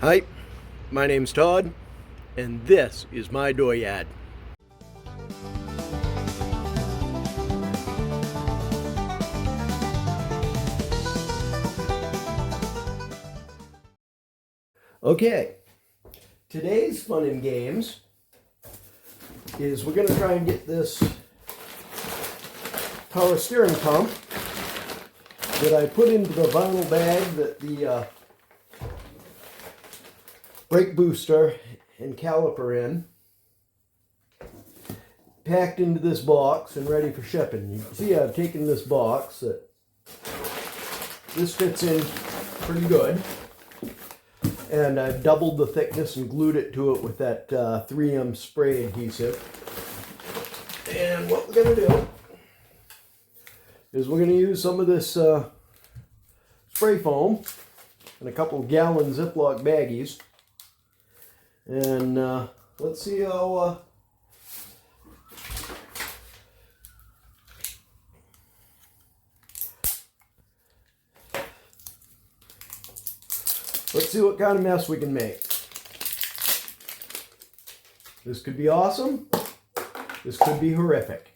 Hi, my name's Todd, and this is my dooryard. Okay, today's fun and games is we're going to try and get this power steering pump that I put into the vinyl bag that the brake booster and caliper in, packed into this box and ready for shipping. You can see I've taken this box that this fits in pretty good, and I've doubled the thickness and glued it to it with that 3M spray adhesive. And what we're going to do is we're going to use some of this spray foam in a couple gallon Ziploc baggies. And let's see how let's see what kind of mess we can make. This could be awesome. This could be horrific.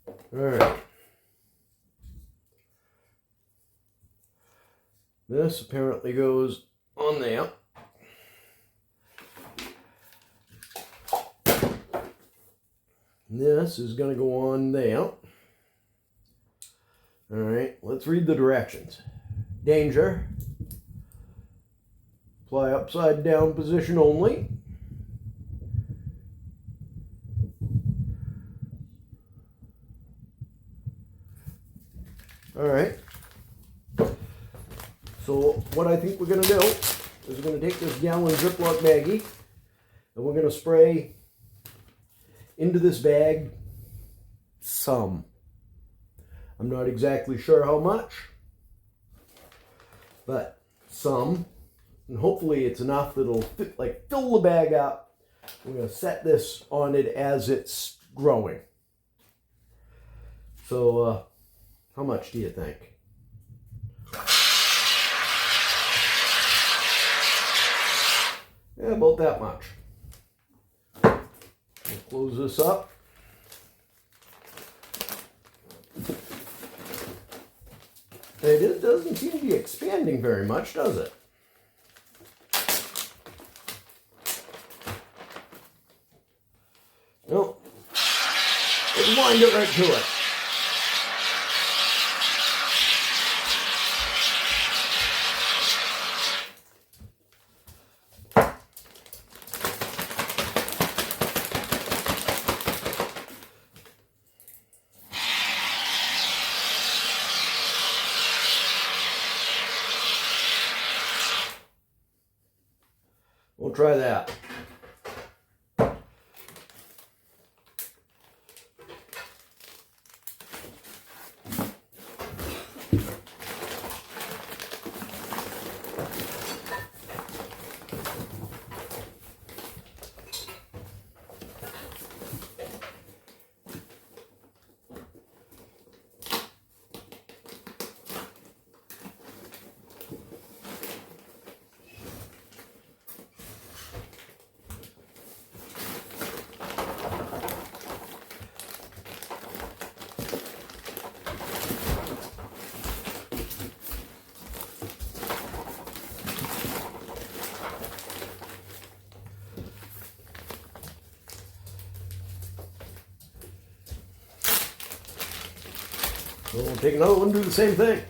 All right. This apparently goes on there. This is going to go on there. All right, let's read the directions. Danger. Apply upside down position only. All right. So what I think we're going to do is we're going to take this gallon Ziploc baggie and we're going to spray into this bag some. I'm not exactly sure how much, but some. And hopefully it's enough that it'll fit, like fill the bag up. We're going to set this on it as it's growing. So how much do you think? Yeah, about that much. We'll close this up. It doesn't seem to be expanding very much, does it? No. Let's wind it right to it. We'll try that. We'll take another one and do the same thing.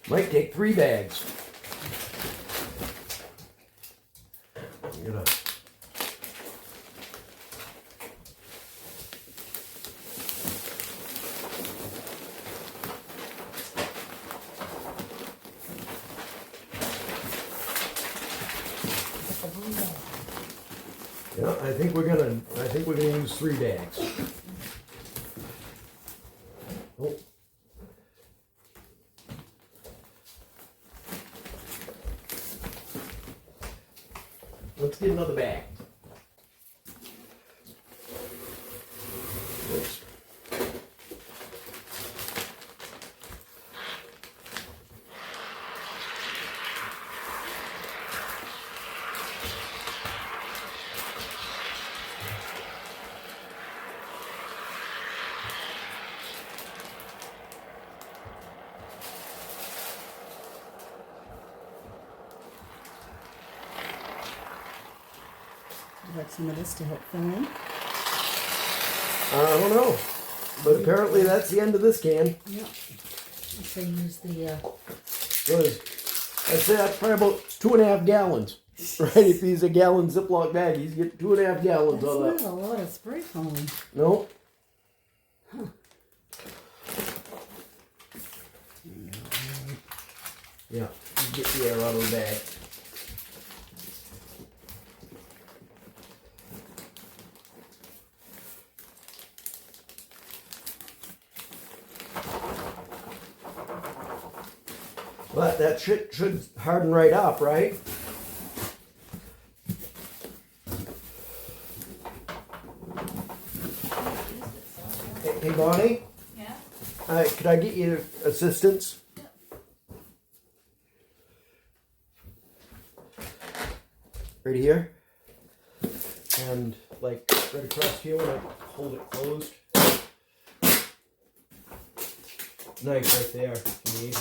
Might take 3 bags. I'm gonna No, I think we're gonna use 3 bags. Oh. Let's get another bag. Oops. Would you like some of this to help fill in? I don't know, but apparently that's the end of this can. Yep. So use the. I'd say that's probably about 2.5 gallons. Right, if he's a gallon Ziploc bag, he's getting 2.5 gallons That's on not that. a lot of spray foam. No. Huh. Yeah, get the air out of the bag. But that shit should harden right up, right? Hey, Bonnie? Yeah? Could I get you assistance? Yep. Right here. And like right across here when I hold it closed. Knife right there if you need.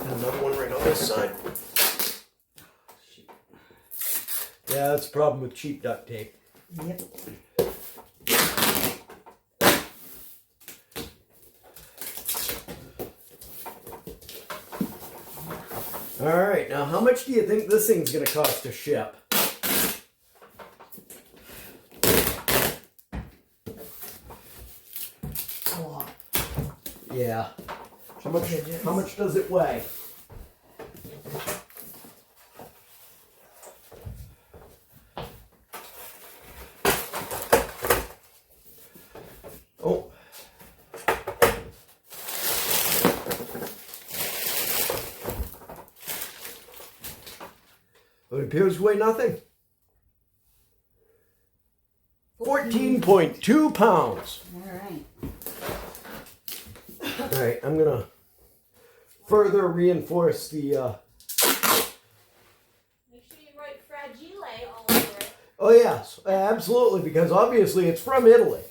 And another one right on this side. Yeah, that's the problem with cheap duct tape. Yep. Alright, now how much do you think this thing's going to cost to ship? A lot. Yeah. How much does it weigh? Oh. It appears to weigh nothing. 14.2 pounds. Alright. Alright, I'm gonna further reinforce the Make sure you write fragile all over it. oh yes, absolutely, because obviously it's from Italy.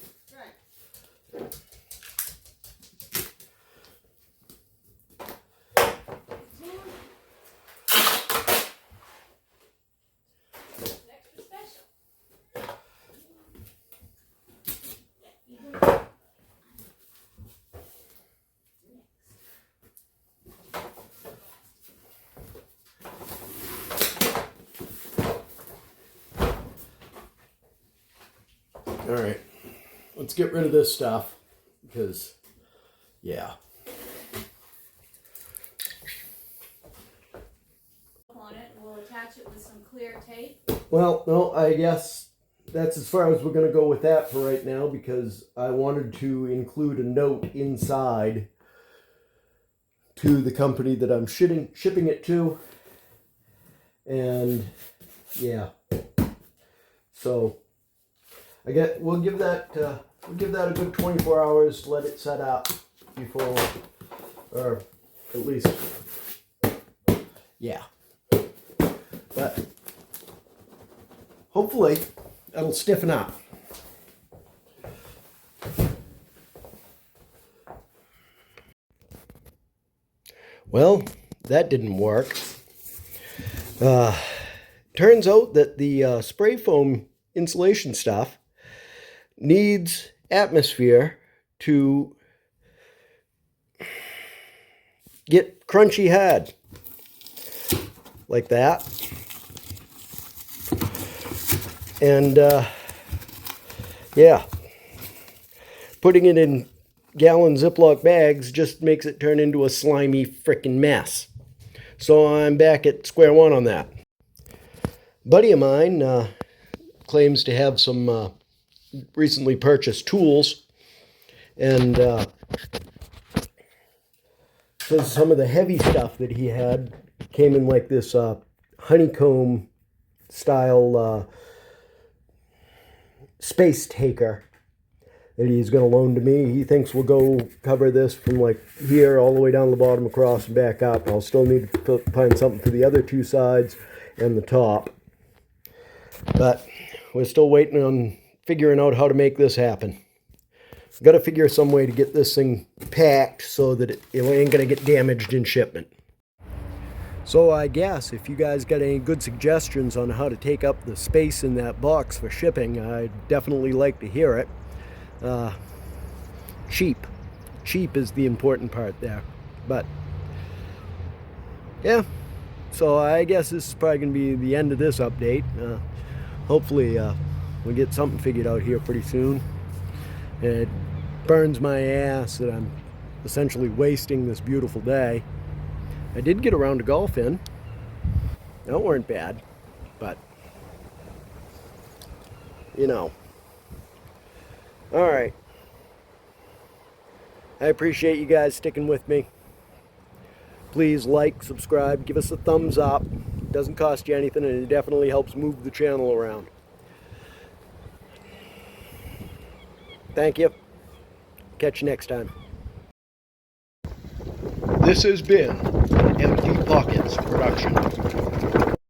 Right. Extra special. Alright, let's get rid of this stuff, because, yeah. On it, and we'll attach it with some clear tape. Well, no, I guess that's as far as we're going to go with that for right now, because I wanted to include a note inside to the company that I'm shipping it to, and yeah, so we'll give that a good 24 hours to let it set up before, or at least, yeah, but hopefully it'll stiffen up. Well, that didn't work. Turns out that the spray foam insulation stuff needs atmosphere to get crunchy hard. Like that. And yeah, putting it in gallon Ziploc bags just makes it turn into a slimy frickin' mess. So I'm back at square one on that. buddy of mine claims to have some recently purchased tools, and says some of the heavy stuff that he had came in like this honeycomb style space taker that he's going to loan to me. He thinks we'll go cover this from like here all the way down the bottom, across and back up. I'll still need to find something for the other two sides and the top. But we're still waiting on figuring out how to make this happen. Got to figure some way to get this thing packed so that it ain't going to get damaged in shipment. So I guess if you guys got any good suggestions on how to take up the space in that box for shipping, I'd definitely like to hear it. Cheap is the important part there. But yeah, so I guess this is probably going to be the end of this update. Hopefully we'll get something figured out here pretty soon. And it burns my ass that I'm essentially wasting this beautiful day. I did get around to golfing. That weren't bad, but you know. All right. I appreciate you guys sticking with me. Please like, subscribe, give us a thumbs up. It doesn't cost you anything, and it definitely helps move the channel around. Thank you. Catch you next time. This has been an Empty Pockets production.